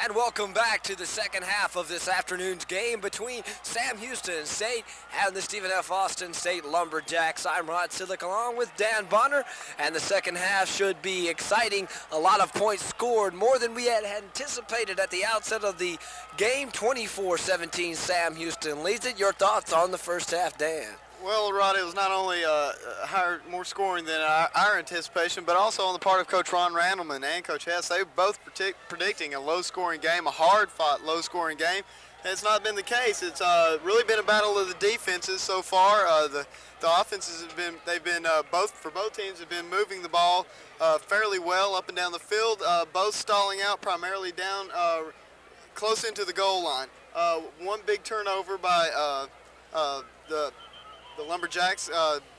And welcome back to the second half of this afternoon's game between Sam Houston State and the Stephen F. Austin State Lumberjacks. I'm Rod Sydlik along with Dan Bonner, and the second half should be exciting. A lot of points scored, more than we had anticipated at the outset of the game. 24-17, Sam Houston leads it. Your thoughts on the first half, Dan? Well, Rod, it was not only more scoring than our anticipation, but also on the part of Coach Ron Randleman and Coach Hess. They were both predicting a low-scoring game, a hard-fought, low-scoring game. It's not been the case. It's really been a battle of the defenses so far. The offenses have been, both teams have been moving the ball fairly well up and down the field, both stalling out primarily down close into the goal line. One big turnover by the Lumberjacks,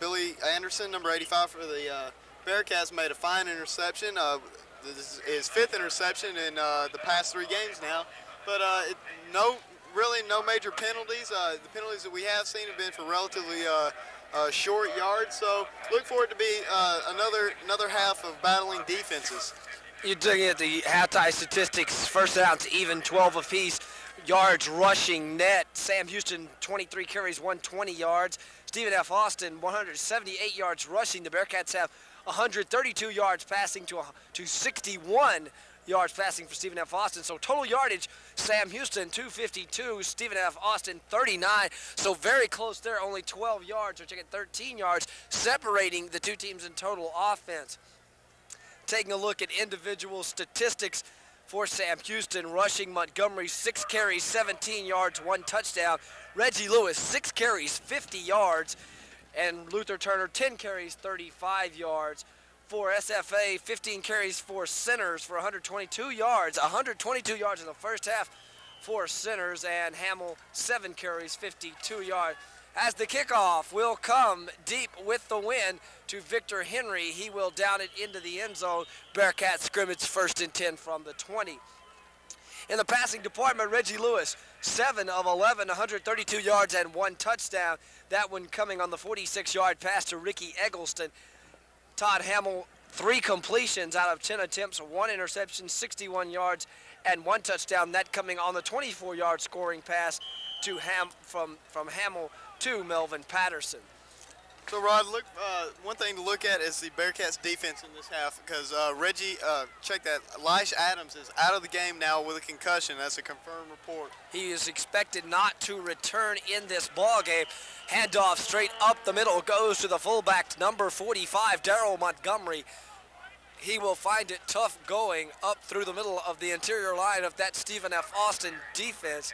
Billy Anderson, number 85 for the Bearcats, made a fine interception. This is his fifth interception in the past 3 games now. But really no major penalties. The penalties that we have seen have been for relatively short yards. So look for it to be another half of battling defenses. You're looking at the halftime statistics. First downs even, 12 apiece. Yards rushing net. Sam Houston 23 carries, 120 yards. Stephen F. Austin 178 yards rushing. The Bearcats have 132 yards passing to 61 yards passing for Stephen F. Austin. So total yardage, Sam Houston 252, Stephen F. Austin 39. So very close there, only 12 yards, or check it, 13 yards separating the two teams in total offense. Taking a look at individual statistics for Sam Houston, rushing Montgomery, 6 carries, 17 yards, 1 touchdown. Reggie Lewis, 6 carries, 50 yards. And Luther Turner, 10 carries, 35 yards. For SFA, 15 carries for Centers for 122 yards. 122 yards in the first half for Centers. And Hamill, 7 carries, 52 yards. As the kickoff will come deep with the win to Victor Henry. He will down it into the end zone. Bearcat scrimmage, 1st and 10 from the 20. In the passing department, Reggie Lewis, 7 of 11, 132 yards and 1 touchdown. That one coming on the 46-yard pass to Ricky Eggleston. Todd Hamill, 3 completions out of 10 attempts, 1 interception, 61 yards and 1 touchdown. That coming on the 24-yard scoring pass to from Hamill to Melvin Patterson. So, Rod, look, one thing to look at is the Bearcats' defense in this half, because Reggie, check that, Elish Adams is out of the game now with a concussion. That's a confirmed report. He is expected not to return in this ball game. Handoff straight up the middle goes to the fullback, number 45, Darrell Montgomery. He will find it tough going up through the middle of the interior line of that Stephen F. Austin defense.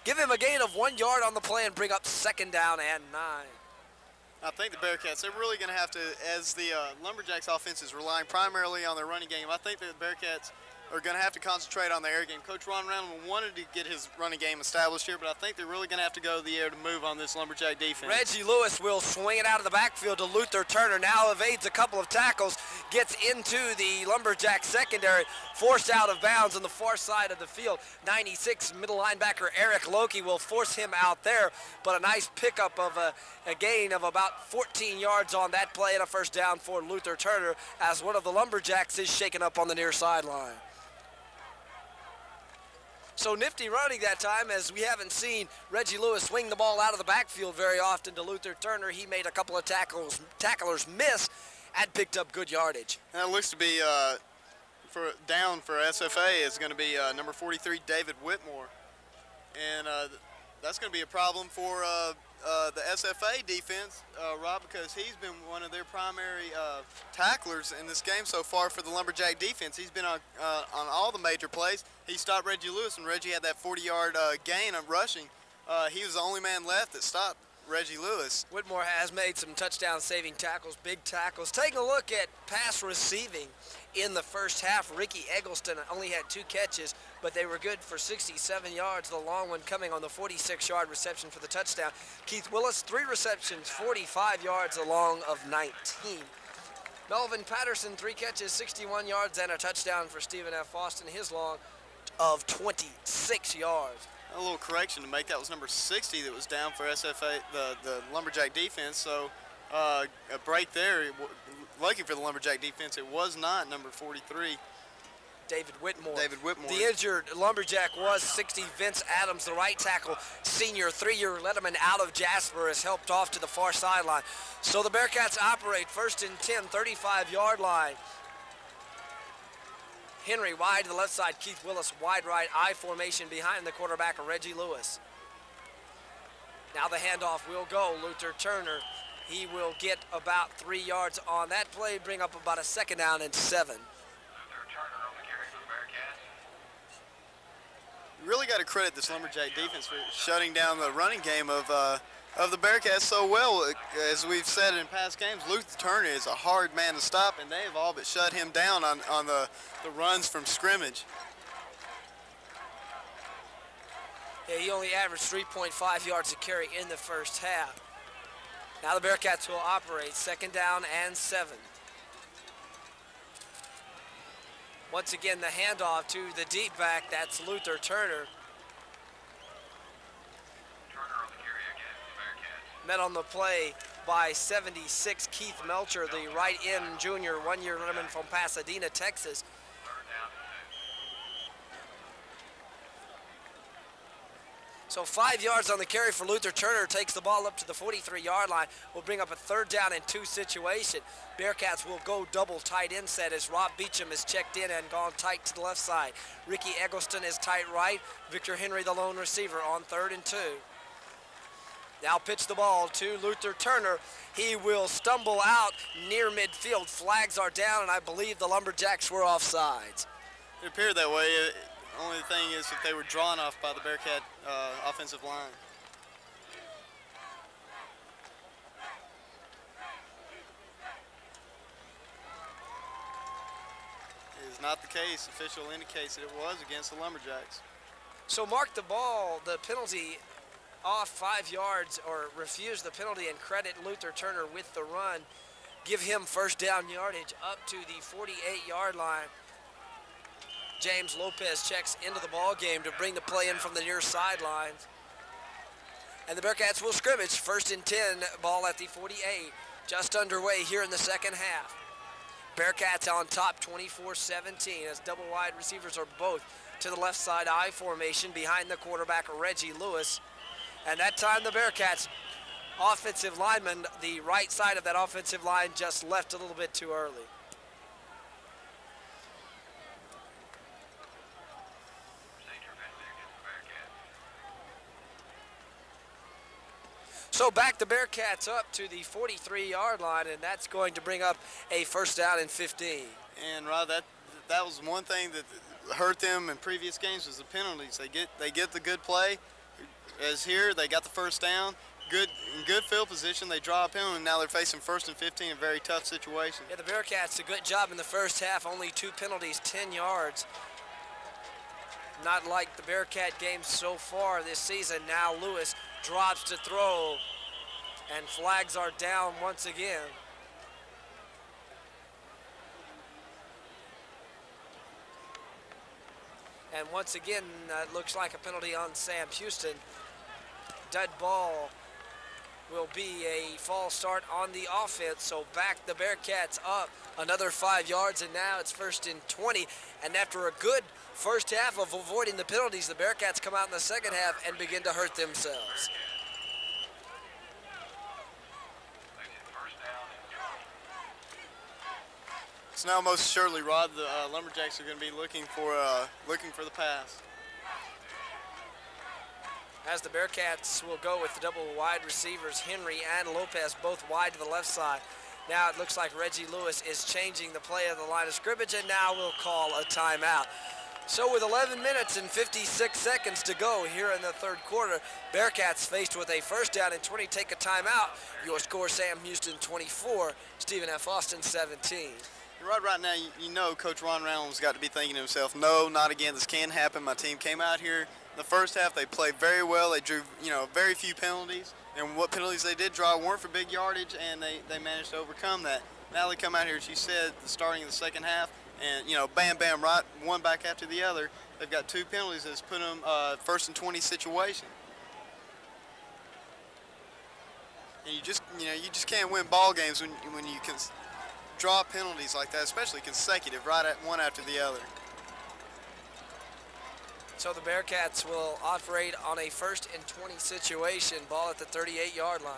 Give him a gain of 1 yard on the play and bring up 2nd down and 9. I think the Bearcats, they're really going to have to, as the Lumberjacks offense is relying primarily on their running game, I think that the Bearcats are going to have to concentrate on the air game. Coach Ron Randleman wanted to get his running game established here, but I think they're really going to have to go to the air to move on this Lumberjack defense. Reggie Lewis will swing it out of the backfield to Luther Turner. Now evades a couple of tackles, gets into the Lumberjack secondary, forced out of bounds on the far side of the field. 96 middle linebacker Eric Loki will force him out there, but a nice pickup of a gain of about 14 yards on that play and a 1st down for Luther Turner as one of the Lumberjacks is shaken up on the near sideline. So nifty running that time, as we haven't seen Reggie Lewis swing the ball out of the backfield very often to Luther Turner. He made a couple of tacklers miss and picked up good yardage. And it looks to be down for SFA is going to be number 43, David Whitmore. And that's going to be a problem for the SFA defense, Rob, because he's been one of their primary tacklers in this game so far for the Lumberjack defense. He's been on all the major plays. He stopped Reggie Lewis, and Reggie had that 40-yard gain of rushing. He was the only man left that stopped Reggie Lewis. Whitmore has made some touchdown-saving tackles, big tackles. Taking a look at pass receiving in the first half, Ricky Eggleston only had 2 catches, but they were good for 67 yards. The long one coming on the 46-yard reception for the touchdown. Keith Willis, 3 receptions, 45 yards, a long of 19. Melvin Patterson, 3 catches, 61 yards, and a touchdown for Stephen F. Austin, his long of 26 yards. A little correction to make. That was number 60 that was down for SFA, the Lumberjack defense. So a break there. Lucky for the Lumberjack defense, it was not number 43. David Whitmore. David Whitmore. The injured Lumberjack was 60 Vince Adams, the right tackle, senior, 3-year letterman out of Jasper, is helped off to the far sideline. So the Bearcats operate 1st and 10, 35-yard line. Henry wide to the left side, Keith Willis wide right, I formation behind the quarterback, Reggie Lewis. Now the handoff will go, Luther Turner. He will get about 3 yards on that play, bring up about a 2nd down and 7. You really got to credit this Lumberjack defense for shutting down the running game of the Bearcats so well. As we've said in past games, Luther Turner is a hard man to stop, and they have all but shut him down on the runs from scrimmage. Yeah, he only averaged 3.5 yards a carry in the first half. Now the Bearcats will operate 2nd down and 7. Once again, the handoff to the deep back, that's Luther Turner. Met on the play by 76, Keith Melcher, the right end junior, 1-year letterman from Pasadena, Texas. So 5 yards on the carry for Luther Turner, takes the ball up to the 43-yard line. Will bring up a 3rd down and 2 situation. Bearcats will go double tight end set as Rob Beecham is checked in and gone tight to the left side. Ricky Eggleston is tight right. Victor Henry, the lone receiver, on 3rd and 2. Now pitch the ball to Luther Turner. He will stumble out near midfield. Flags are down, and I believe the Lumberjacks were offsides. It appeared that way. Only thing is if they were drawn off by the Bearcat offensive line. It is not the case. Official indicates that it was against the Lumberjacks. So mark the ball, the penalty off 5 yards, or refuse the penalty and credit Luther Turner with the run. Give him 1st down yardage up to the 48-yard line. James Lopez checks into the ball game to bring the play in from the near sidelines. And the Bearcats will scrimmage 1st and 10, ball at the 48. Just underway here in the 2nd half. Bearcats on top 24-17 as double wide receivers are both to the left side I formation behind the quarterback Reggie Lewis. And that time the Bearcats offensive lineman, the right side of that offensive line, just left a little bit too early. So back the Bearcats up to the 43-yard line, and that's going to bring up a 1st down and 15. And Rod, that was one thing that hurt them in previous games was the penalties. They get the good play. As here, they got the 1st down. In good field position, they draw a penalty, and now they're facing 1st and 15, a very tough situation. Yeah, the Bearcats, a good job in the first half, only 2 penalties, 10 yards. Not like the Bearcat games so far this season. Now Lewis drops to throw, and flags are down once again. And once again, it looks like a penalty on Sam Houston. Dead ball will be a false start on the offense. So back the Bearcats up another 5 yards, and now it's 1st and 20. And after a good first half of avoiding the penalties, the Bearcats come out in the 2nd half and begin to hurt themselves. So now most surely, Rod, the Lumberjacks are going to be looking for the pass. As the Bearcats will go with the double wide receivers, Henry and Lopez both wide to the left side. Now it looks like Reggie Lewis is changing the play of the line of scrimmage, and now we'll call a timeout. So with 11 minutes and 56 seconds to go here in the 3rd quarter, Bearcats faced with a 1st down and 20 take a timeout. Your score, Sam Houston 24, Stephen F. Austin 17. Right now, you know Coach Ron Reynolds got to be thinking to himself, no, not again, this can't happen. My team came out here. In the first half, they played very well. They drew, very few penalties. And what penalties they did draw weren't for big yardage, and they managed to overcome that. Now they come out here, as you said, the starting of the 2nd half, and, bam, bam, right, one back after the other. They've got 2 penalties that's put them 1st and 20 situation. And you just can't win ball games when you can draw penalties like that, especially consecutive, right at one after the other. So the Bearcats will operate on a 1st and 20 situation, ball at the 38-yard line.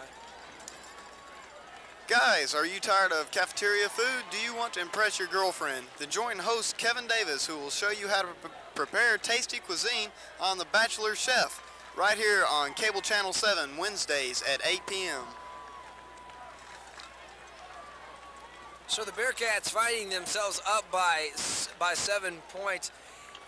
Guys, are you tired of cafeteria food? Do you want to impress your girlfriend? Then join host Kevin Davis, who will show you how to prepare tasty cuisine on The Bachelor Chef, right here on Cable Channel 7, Wednesdays at 8 p.m. So the Bearcats finding themselves up by 7 points.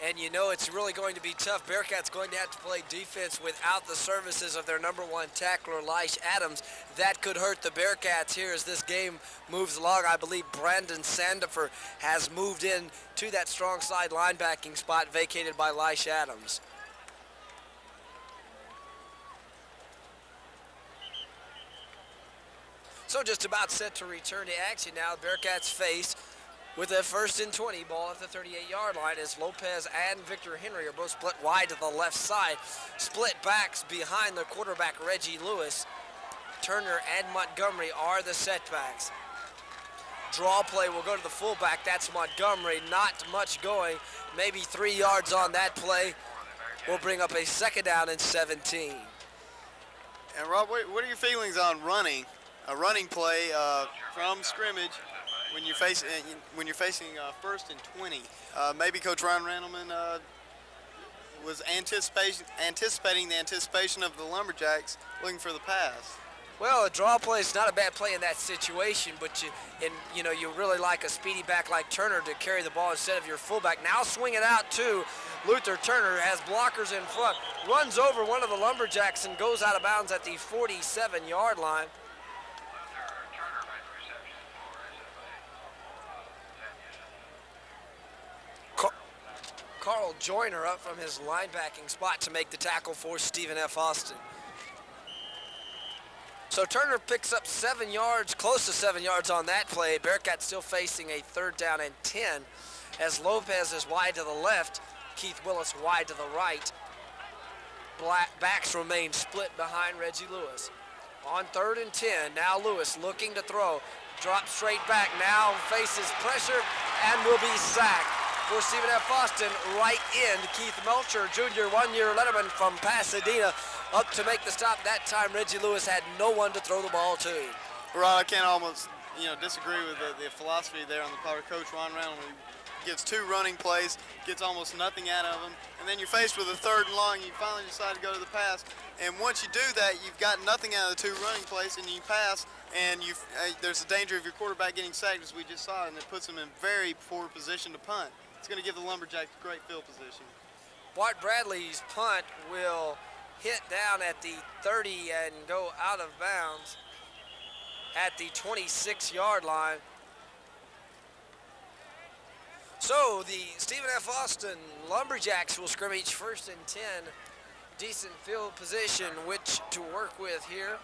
And you know it's really going to be tough. Bearcats going to have to play defense without the services of their #1 tackler, Leish Adams. That could hurt the Bearcats here as this game moves along. I believe Brandon Sandifer has moved in to that strong side linebacking spot vacated by Leish Adams. So just about set to return to action now. Bearcats face with a 1st and 20, ball at the 38-yard line as Lopez and Victor Henry are both split wide to the left side. Split backs behind the quarterback, Reggie Lewis. Turner and Montgomery are the setbacks. Draw play will go to the fullback. That's Montgomery. Not much going. Maybe 3 yards on that play. Will bring up a 2nd down and 17. And Rob, what are your feelings on running? A running play from scrimmage when you're facing 1st and 20. Maybe Coach Ron Randleman was anticipating the anticipation of the Lumberjacks, looking for the pass. Well, a draw play is not a bad play in that situation, but you really like a speedy back like Turner to carry the ball instead of your fullback. Now swing it out to Luther Turner, has blockers in front, runs over one of the Lumberjacks and goes out of bounds at the 47-yard line. Carl Joyner up from his linebacking spot to make the tackle for Stephen F. Austin. So Turner picks up 7 yards, close to 7 yards on that play. Bearcats still facing a 3rd down and 10 as Lopez is wide to the left, Keith Willis wide to the right. Backs remain split behind Reggie Lewis. On 3rd and 10, now Lewis looking to throw. Drops straight back, now faces pressure and will be sacked. For Stephen F. Austin, right in Keith Melcher, junior 1-year letterman from Pasadena, up to make the stop. That time Reggie Lewis had no one to throw the ball to. Rod, I can't almost disagree with the philosophy there on the part of Coach Ron Reynolds. He gets 2 running plays, gets almost nothing out of them, and then you're faced with a 3rd and long, and you finally decide to go to the pass. And once you do that, you've got nothing out of the 2 running plays, and you pass, and there's a danger of your quarterback getting sacked, as we just saw, and it puts him in very poor position to punt. It's going to give the Lumberjacks great field position. Bart Bradley's punt will hit down at the 30 and go out of bounds at the 26-yard line. So the Stephen F. Austin Lumberjacks will scrimmage 1st and 10. Decent field position which to work with here.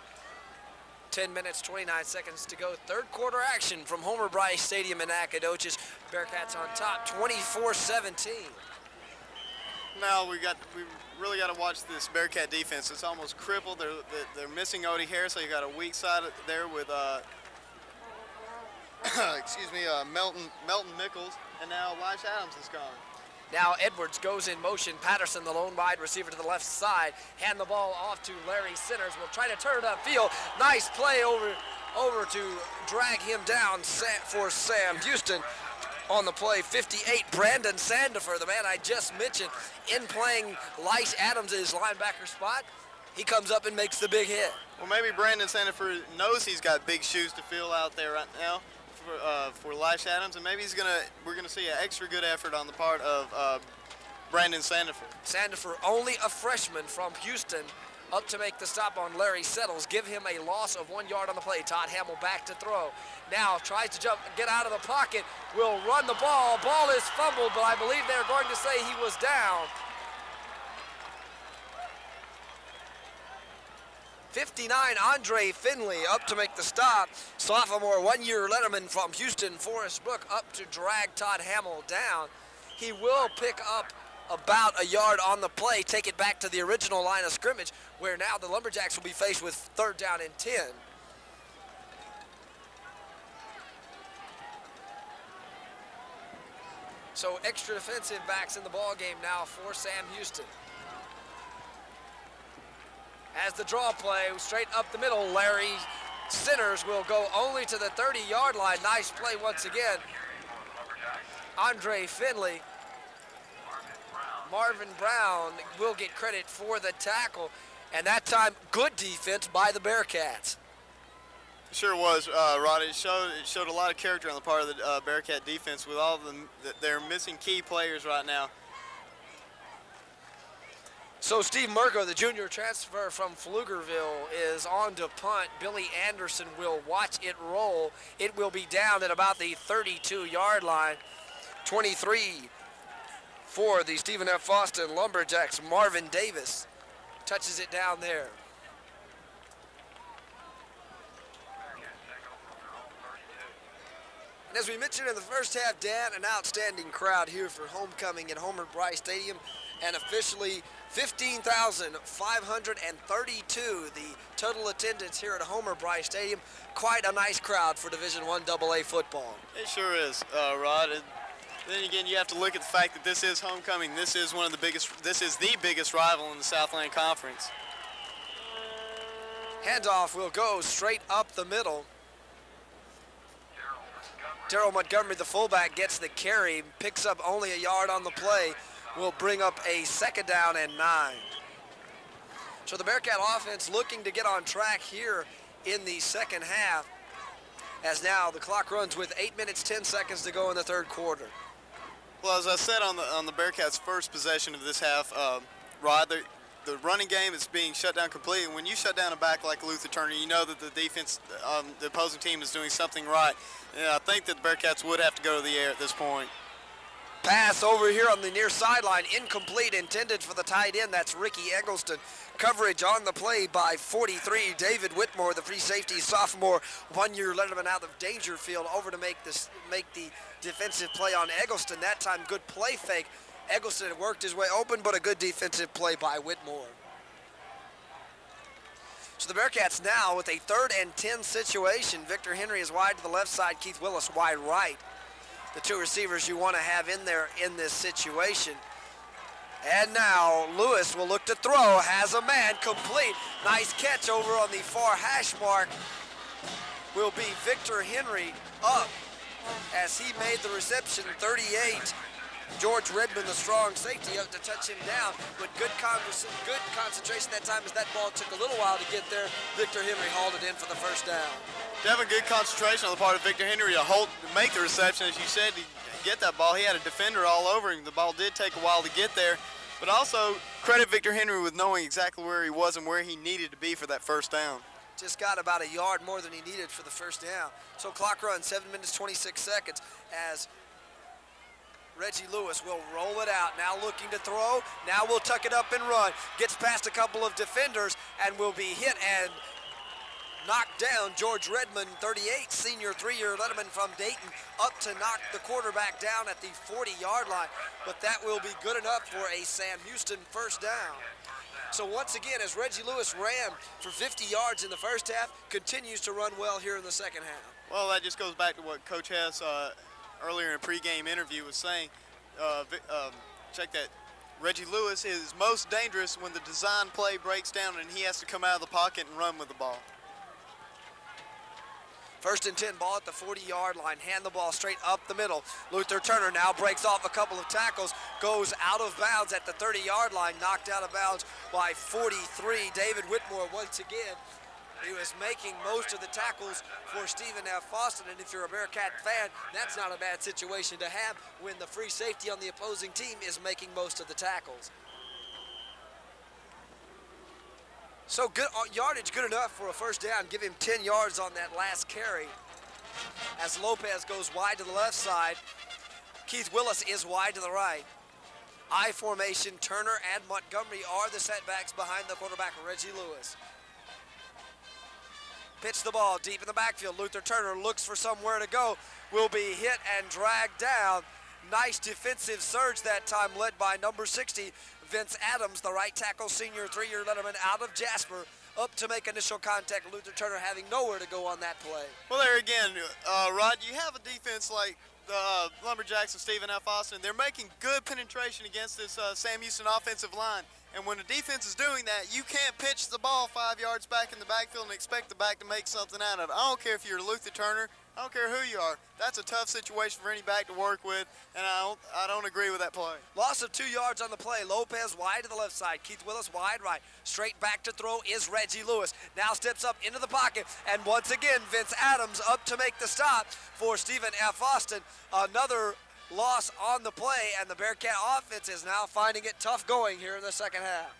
10 minutes, 29 seconds to go. 3rd quarter action from Homer Brice Stadium in Nacogdoches. Bearcats on top, 24-17. Now we really got to watch this Bearcat defense. It's almost crippled. They're missing Odie Harris, so you got a weak side there with Melton Mickles, and now Leish Adams is gone. Now Edwards goes in motion. Patterson, the lone wide receiver to the left side. Hand the ball off to Larry Centers. Will try to turn it upfield. Nice play over to drag him down for Sam Houston. On the play, 58, Brandon Sandifer, the man I just mentioned, in playing Leish Adams at his linebacker spot. He comes up and makes the big hit. Well, maybe Brandon Sandifer knows he's got big shoes to fill out there right now for Leish Adams, and maybe we're gonna see an extra good effort on the part of Brandon Sandifer. Sandifer, only a freshman from Houston, up to make the stop on Larry Settles. Give him a loss of 1 yard on the play. Todd Hamill back to throw. Now tries to jump, get out of the pocket, will run the ball. Ball is fumbled, but I believe they're going to say he was down. 59, Andre Finley up to make the stop. Sophomore 1-year letterman from Houston, Forest Brook, up to drag Todd Hamill down. He will pick up about a yard on the play, take it back to the original line of scrimmage, where now the Lumberjacks will be faced with 3rd down and 10. So extra defensive backs in the ball game now for Sam Houston. As the draw play, straight up the middle, Larry Sinners will go only to the 30-yard line. Nice play once again. Andre Finley. Marvin Brown will get credit for the tackle. And that time, good defense by the Bearcats. Sure was, Rod. It showed a lot of character on the part of the Bearcat defense with all of them. They're missing key players right now. So Steve Murgo, the junior transfer from Pflugerville, is on to punt. Billy Anderson will watch it roll. It will be down at about the 32-yard line. 23 for the Stephen F. Austin Lumberjacks. Marvin Davis touches it down there. And as we mentioned in the first half, Dan, an outstanding crowd here for homecoming at Homer Brice Stadium, and officially 15,532 the total attendance here at Homer Brice Stadium. Quite a nice crowd for Division I AA football. It sure is, Rod. And then again, you have to look at the fact that this is homecoming. This is the biggest rival in the Southland Conference. Handoff will go straight up the middle. Darrell Montgomery, the fullback, gets the carry, picks up only a yard on the play, will bring up a 2nd down and 9. So the Bearcat offense looking to get on track here in the second half, as now the clock runs with 8 minutes, 10 seconds to go in the third quarter. Well, as I said on the Bearcats' first possession of this half, Rod, the running game is being shut down completely. And when you shut down a back like Luther Turner, you know that the defense, the opposing team is doing something right. And I think that the Bearcats would have to go to the air at this point. Pass over here on the near sideline, incomplete, intended for the tight end. That's Ricky Eggleston. Coverage on the play by 43, David Whitmore, the free safety sophomore, 1-year letterman out of Dangerfield, over to make the defensive play on Eggleston. That time, good play fake. Eggleston worked his way open, but a good defensive play by Whitmore. So the Bearcats now with a 3rd and 10 situation. Victor Henry is wide to the left side, Keith Willis wide right. The two receivers you want to have in there in this situation. And now Lewis will look to throw, has a man, complete. Nice catch over on the far hash mark. Will be Victor Henry up as he made the reception, 38. George Redmond, the strong safety, up to touch him down, but good concentration that time as that ball took a little while to get there. Victor Henry hauled it in for the 1st down. Definitely good concentration on the part of Victor Henry to make the reception. As you said, to get that ball, he had a defender all over him. The ball did take a while to get there, but also credit Victor Henry with knowing exactly where he was and where he needed to be for that 1st down. Just got about a yard more than he needed for the 1st down. So clock runs 7 minutes, 26 seconds as Reggie Lewis will roll it out, now looking to throw, now will tuck it up and run, gets past a couple of defenders and will be hit and knocked down. George Redmond, 38, senior 3-year letterman from Dayton, up to knock the quarterback down at the 40-yard line, but that will be good enough for a Sam Houston 1st down. So once again, as Reggie Lewis ran for 50 yards in the 1st half, continues to run well here in the 2nd half. Well, that just goes back to what Coach Hess earlier in a pregame interview was saying. Check that. Reggie Lewis is most dangerous when the design play breaks down and he has to come out of the pocket and run with the ball. 1st and 10, ball at the 40-yard line. Hand the ball straight up the middle. Luther Turner now breaks off a couple of tackles, goes out of bounds at the 30-yard line, knocked out of bounds by 43. David Whitmore once again. He was making most of the tackles for Stephen F. Austin, and if you're a Bearcat fan, that's not a bad situation to have when the free safety on the opposing team is making most of the tackles. So good yardage, good enough for a 1st down. Give him 10 yards on that last carry. As Lopez goes wide to the left side, Keith Willis is wide to the right. I formation, Turner and Montgomery are the setbacks behind the quarterback, Reggie Lewis. Pitch the ball deep in the backfield. Luther Turner looks for somewhere to go. Will be hit and dragged down. Nice defensive surge that time, led by number 60, Vince Adams, the right tackle, senior 3-year letterman out of Jasper, up to make initial contact. Luther Turner having nowhere to go on that play. Well, there again, Rod, you have a defense like the Lumberjacks of Stephen F. Austin, they're making good penetration against this Sam Houston offensive line. And when the defense is doing that, you can't pitch the ball 5 yards back in the backfield and expect the back to make something out of it. I don't care if you're Luther Turner. I don't care who you are. That's a tough situation for any back to work with, and I don't agree with that play. Loss of 2 yards on the play. Lopez wide to the left side. Keith Willis wide right. Straight back to throw is Reggie Lewis. Now steps up into the pocket, and once again, Vince Adams up to make the stop for Stephen F. Austin. Another loss on the play, and the Bearcat offense is now finding it tough going here in the second half.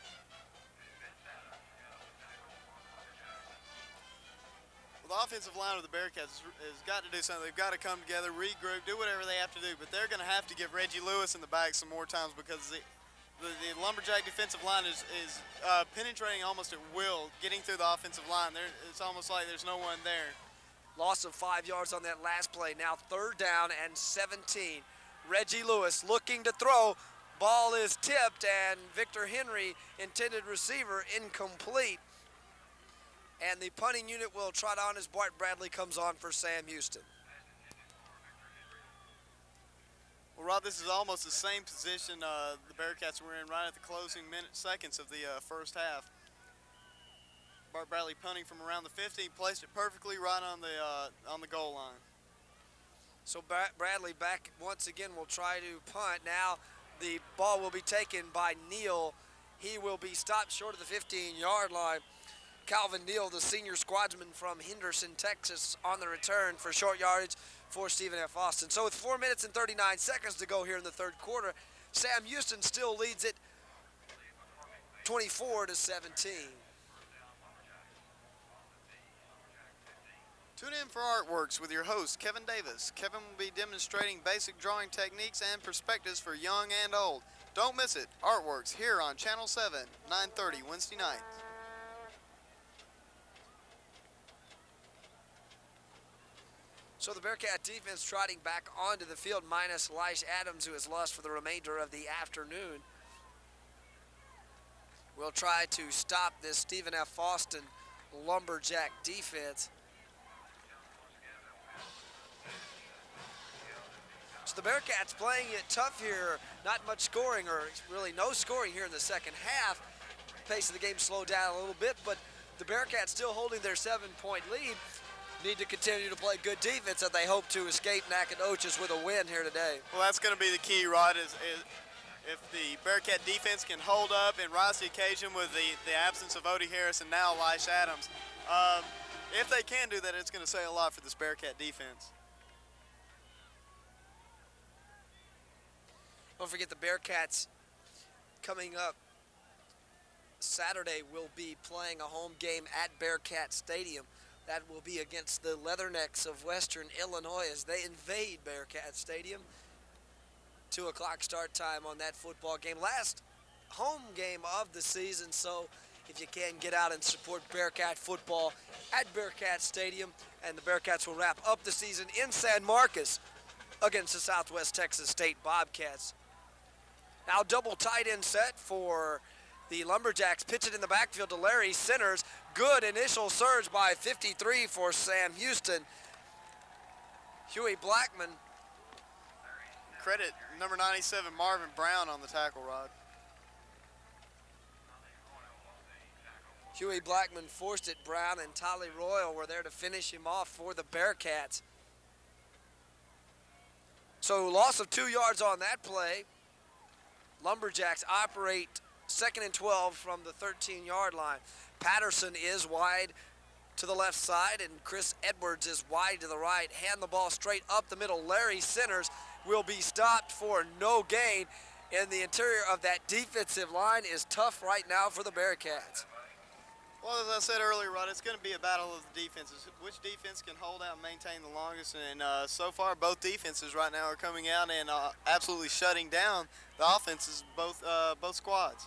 The offensive line of the Bearcats has got to do something. They've got to come together, regroup, do whatever they have to do, but they're going to have to give Reggie Lewis in the bag some more times because the Lumberjack defensive line is penetrating almost at will, getting through the offensive line. It's almost like there's no one there. Loss of 5 yards on that last play. Now 3rd down and 17. Reggie Lewis looking to throw. Ball is tipped, and Victor Henry, intended receiver, incomplete. And the punting unit will trot on as Bart Bradley comes on for Sam Houston. Well, Rob, this is almost the same position the Bearcats were in right at the closing seconds of the first half. Bart Bradley punting from around the 50, placed it perfectly right on the goal line. So Bradley back once again will try to punt. Now the ball will be taken by Neal. He will be stopped short of the 15-yard line. Calvin Neal, the senior squadsman from Henderson, Texas, on the return for short yardage for Stephen F. Austin. So with 4 minutes and 39 seconds to go here in the third quarter, Sam Houston still leads it 24-17. Tune in for Artworks with your host, Kevin Davis. Kevin will be demonstrating basic drawing techniques and perspectives for young and old. Don't miss it. Artworks here on Channel 7, 9:30 Wednesday nights. So the Bearcat defense trotting back onto the field minus Leish Adams, who is lost for the remainder of the afternoon. We'll try to stop this Stephen F. Austin Lumberjack defense. So the Bearcats playing it tough here. Not much scoring, or really no scoring here in the second half. Pace of the game slowed down a little bit, but the Bearcats still holding their 7-point lead. Need to continue to play good defense, and they hope to escape Nacogdoches with a win here today. Well, that's going to be the key, Rod, is if the Bearcat defense can hold up and rise to the occasion with the absence of Odie Harris and now Leish Adams. If they can do that, it's going to say a lot for this Bearcat defense. Don't forget the Bearcats coming up Saturday will be playing a home game at Bearcat Stadium. That will be against the Leathernecks of Western Illinois as they invade Bearcat Stadium. 2 o'clock start time on that football game. Last home game of the season, so if you can get out and support Bearcat football at Bearcat Stadium, and the Bearcats will wrap up the season in San Marcos against the Southwest Texas State Bobcats. Now double tight end set for the Lumberjacks. Pitch it in the backfield to Larry Sinners. Good initial surge by 53 for Sam Houston. Huey Blackman. Credit number 97, Marvin Brown, on the tackle, Rod. Huey Blackman forced it. Brown and Tolly Royal were there to finish him off for the Bearcats. So loss of 2 yards on that play. Lumberjacks operate 2nd and 12 from the 13-yard line. Patterson is wide to the left side, and Chris Edwards is wide to the right. Hand the ball straight up the middle. Larry Sinners will be stopped for no gain. And the interior of that defensive line is tough right now for the Bearcats. Well, as I said earlier, Rod, it's going to be a battle of the defenses. Which defense can hold out and maintain the longest? And so far, both defenses right now are coming out and absolutely shutting down the offenses, both squads.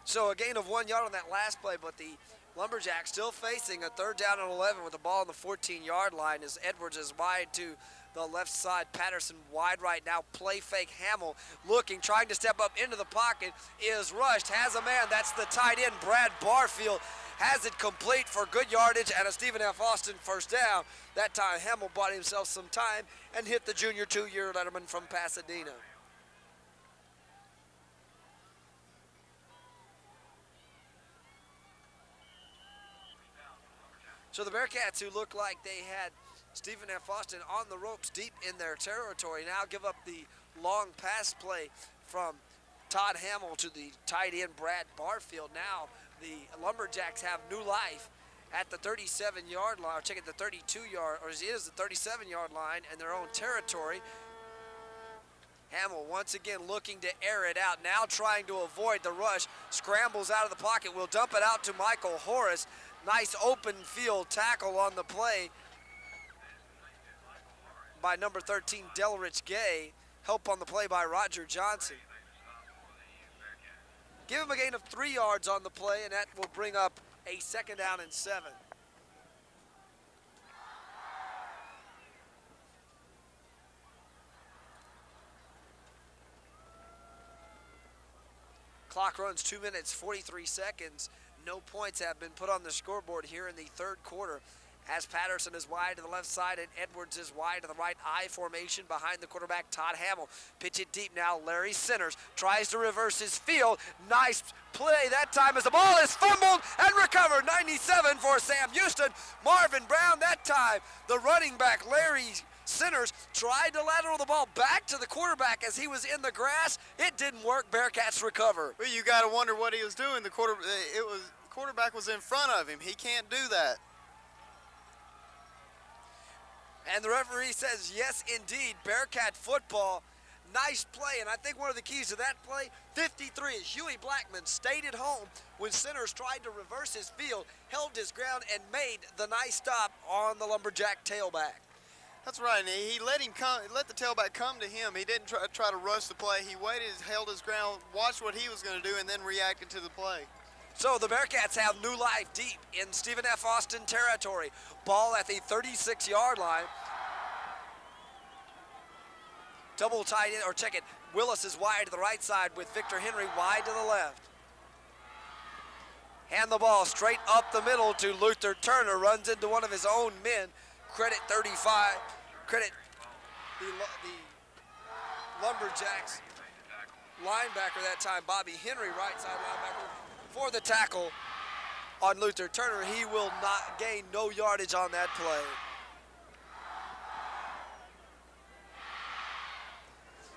So a gain of 1 yard on that last play, but the Lumberjacks still facing a 3rd down and 11 with the ball on the 14-yard line as Edwards is wide to the left side. Patterson wide right now. Play fake. Hamill looking, trying to step up into the pocket. Is rushed. Has a man. That's the tight end, Brad Barfield. Has it complete for good yardage and a Stephen F. Austin first down. That time Hamill bought himself some time and hit the junior 2-year letterman from Pasadena. So the Bearcats, who looked like they had Stephen F. Austin on the ropes deep in their territory, now give up the long pass play from Todd Hamill to the tight end Brad Barfield. Now the Lumberjacks have new life at the 37-yard line, or check it, the 32-yard, or it is the 37-yard line in their own territory. Hamill once again looking to air it out, now trying to avoid the rush, scrambles out of the pocket, will dump it out to Michael Horace. Nice open field tackle on the play by number 13, Delrich Gay. Help on the play by Roger Johnson. Give him a gain of 3 yards on the play, and that will bring up a 2nd down and 7. Clock runs 2 minutes, 43 seconds. No points have been put on the scoreboard here in the 3rd quarter, as Patterson is wide to the left side and Edwards is wide to the right. I formation behind the quarterback, Todd Hamill. Pitch it deep now. Larry Sinners tries to reverse his field. Nice play that time as the ball is fumbled and recovered. 97 for Sam Houston. Marvin Brown that time. The running back, Larry Sinners, tried to lateral the ball back to the quarterback as he was in the grass. It didn't work. Bearcats recover. Well, you got to wonder what he was doing. The quarterback was in front of him. He can't do that. And the referee says, yes, indeed, Bearcat football. Nice play, and I think one of the keys to that play, 53, is Huey Blackman stayed at home when Sinners tried to reverse his field, held his ground, and made the nice stop on the Lumberjack tailback. That's right, and he let the tailback come to him. He didn't try to rush the play. He waited, held his ground, watched what he was going to do, and then reacted to the play. So the Bearcats have new life deep in Stephen F. Austin territory. Ball at the 36-yard line. Double tight end, or check it, Willis is wide to the right side with Victor Henry wide to the left. Hand the ball straight up the middle to Luther Turner, runs into one of his own men. Credit 35, credit the Lumberjacks linebacker that time, Bobby Henry, right side linebacker, for the tackle on Luther Turner. He will not gain no yardage on that play.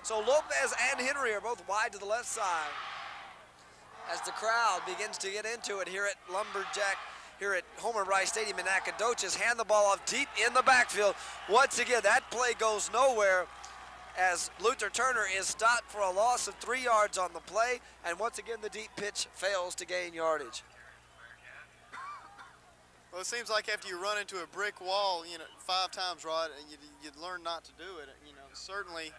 So Lopez and Henry are both wide to the left side as the crowd begins to get into it here at Homer Brice Stadium in Nacogdoches. Hand the ball off deep in the backfield. Once again, that play goes nowhere as Luther Turner is stopped for a loss of 3 yards on the play, and once again the deep pitch fails to gain yardage. Well, it seems like after you run into a brick wall, 5 times, Rod, you'd learn not to do it. Certainly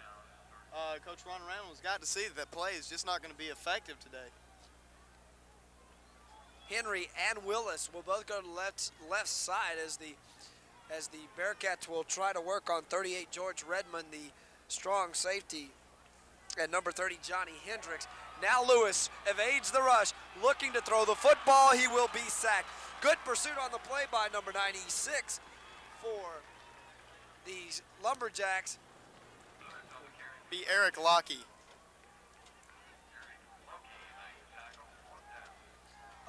Coach Ron Reynolds got to see that play is just not going to be effective today. Henry and Willis will both go to the left side as the Bearcats will try to work on 38 George Redmond, the strong safety, and number 30 Johnny Hendricks. Now Lewis evades the rush, looking to throw the football. He will be sacked. Good pursuit on the play by number 96 for the Lumberjacks. Be Eric Lockie.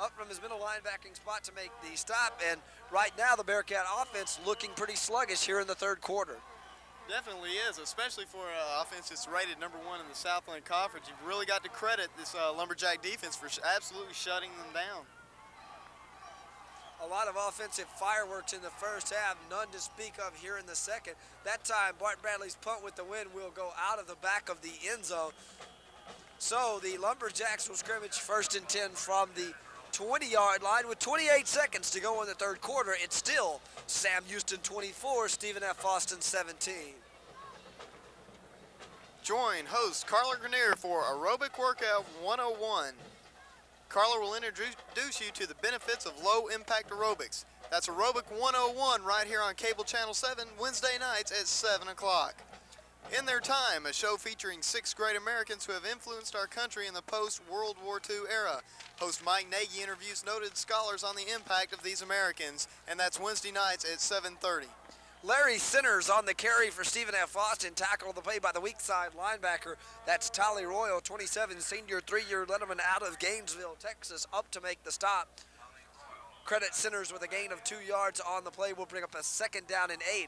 Up from his middle linebacking spot to make the stop, and right now the Bearcat offense looking pretty sluggish here in the 3rd quarter. Definitely is, especially for an offense that's rated #1 in the Southland Conference. You've really got to credit this Lumberjack defense for absolutely shutting them down. A lot of offensive fireworks in the first half, none to speak of here in the second. That time, Bart Bradley's punt with the wind will go out of the back of the end zone. So the Lumberjacks will scrimmage 1st and 10 from the 20-yard line with 28 seconds to go in the 3rd quarter. It's still Sam Houston 24, Stephen F. Austin 17. Join host Carla Grenier for Aerobic Workout 101. Carla will introduce you to the benefits of low-impact aerobics. That's Aerobic 101 right here on Cable Channel 7, Wednesday nights at 7 o'clock. In Their Time, a show featuring 6 great Americans who have influenced our country in the post-World War II era. Host Mike Nagy interviews noted scholars on the impact of these Americans, and that's Wednesday nights at 7:30. Larry Sinners on the carry for Stephen F. Austin, tackled the play by the weak side linebacker. That's Tally Royal, 27, senior, 3-year letterman out of Gainesville, Texas, up to make the stop. Credit Sinners with a gain of 2 yards on the play. Will bring up a 2nd down and 8,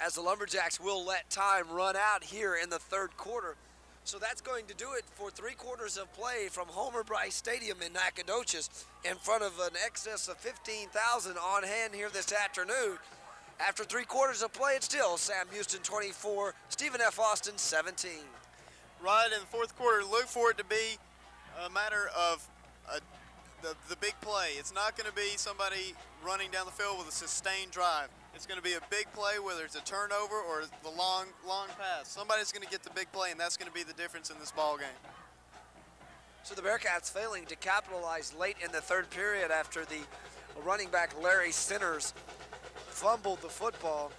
as the Lumberjacks will let time run out here in the 3rd quarter. So that's going to do it for 3 quarters of play from Homer Brice Stadium in Nacogdoches, in front of an excess of 15,000 on hand here this afternoon. After 3 quarters of play, it's still Sam Houston 24, Stephen F. Austin 17. Right in the 4th quarter, look for it to be a matter of the big play. It's not going to be somebody running down the field with a sustained drive. It's going to be a big play, whether it's a turnover or the long pass. Somebody's going to get the big play, and that's going to be the difference in this ball game. So the Bearcats failing to capitalize late in the 3rd period after the running back Larry Sinners fumbled the football.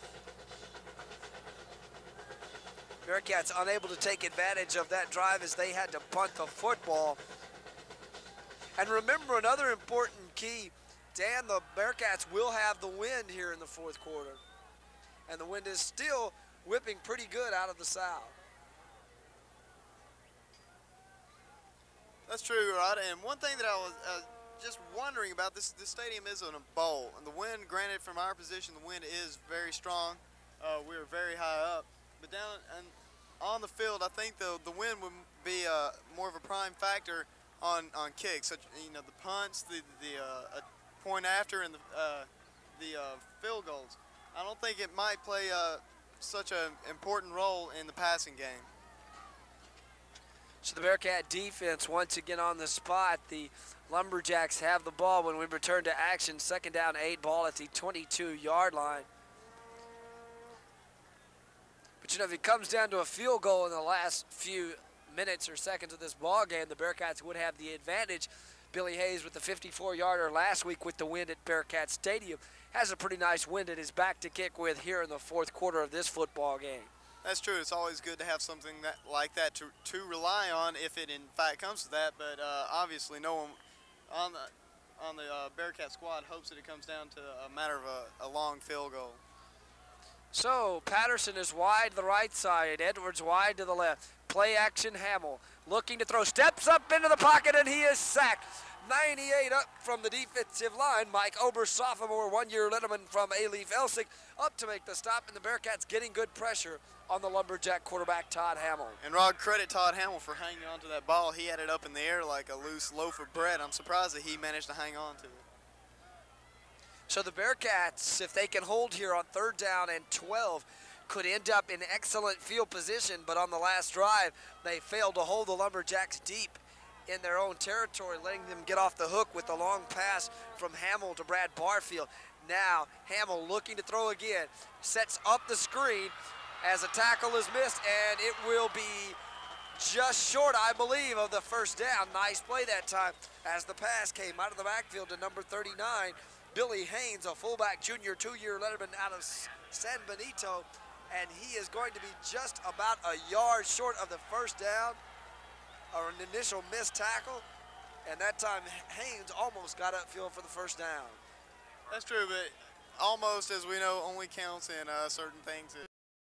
Bearcats unable to take advantage of that drive as they had to punt the football. And remember, another important key, Dan, the Bearcats will have the wind here in the 4th quarter. And the wind is still whipping pretty good out of the south. That's true, Rod. And one thing that I was just wondering about, this stadium is in a bowl. And the wind, granted from our position, the wind is very strong. We are very high up. But down and on the field, I think the wind would be more of a prime factor on kicks, such, you know, the punts, the point after, and the field goals. I don't think it might play such an important role in the passing game. So the Bearcat defense once again on the spot. The Lumberjacks have the ball when we return to action. 2nd down, 8, ball at the 22-yard line. But you know, if it comes down to a field goal in the last few minutes or seconds of this ball game, the Bearcats would have the advantage. Billy Hayes with the 54-yarder last week with the wind at Bearcat Stadium has a pretty nice wind at his back to kick with here in the 4th quarter of this football game. That's true. It's always good to have something like that to rely on if it in fact comes to that. But obviously, no one on the Bearcat squad hopes that it comes down to a matter of a long field goal. So Patterson is wide to the right side, Edwards wide to the left. Play action, Hamill looking to throw, steps up into the pocket, and he is sacked. 98 up from the defensive line. Mike Ober, sophomore, 1-year letterman from A-Leaf Elsik, up to make the stop, and the Bearcats getting good pressure on the Lumberjack quarterback Todd Hamill. And Rod, credit Todd Hamill for hanging on to that ball. He had it up in the air like a loose loaf of bread. I'm surprised that he managed to hang on to it. So the Bearcats, if they can hold here on 3rd down and 12, could end up in excellent field position, but on the last drive, they failed to hold the Lumberjacks deep in their own territory, letting them get off the hook with the long pass from Hamill to Brad Barfield. Now, Hamill looking to throw again, sets up the screen as a tackle is missed, and it will be just short, I believe, of the 1st down. Nice play that time as the pass came out of the backfield to number 39, Billy Haynes, a fullback junior, 2-year letterman out of San Benito, and he is going to be just about a yard short of the 1st down, or an initial missed tackle, and that time Haynes almost got upfield for the 1st down. That's true, but almost, as we know, only counts in certain things.